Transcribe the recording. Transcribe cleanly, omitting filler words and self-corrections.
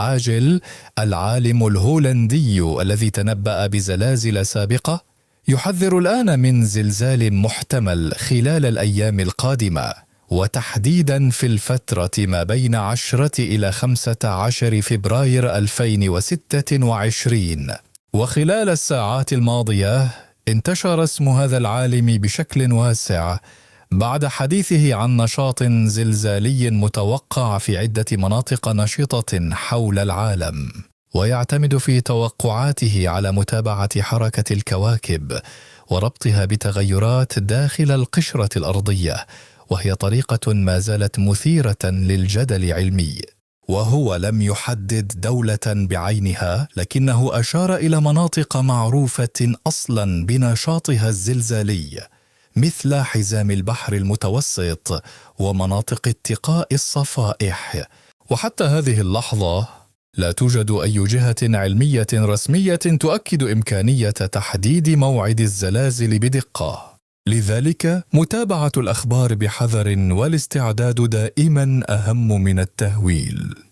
العاجل العالم الهولندي الذي تنبأ بزلازل سابقة يحذر الآن من زلزال محتمل خلال الأيام القادمة، وتحديدا في الفترة ما بين 10 إلى 15 فبراير 2026. وخلال الساعات الماضية انتشر اسم هذا العالم بشكل واسع بعد حديثه عن نشاط زلزالي متوقع في عدة مناطق نشطة حول العالم، ويعتمد في توقعاته على متابعة حركة الكواكب وربطها بتغيرات داخل القشرة الأرضية، وهي طريقة ما زالت مثيرة للجدل علمي. وهو لم يحدد دولة بعينها، لكنه أشار إلى مناطق معروفة أصلا بنشاطها الزلزالي مثل حزام البحر المتوسط ومناطق اتقاء الصفائح. وحتى هذه اللحظة لا توجد أي جهة علمية رسمية تؤكد إمكانية تحديد موعد الزلازل بدقة، لذلك متابعة الأخبار بحذر والاستعداد دائما أهم من التهويل.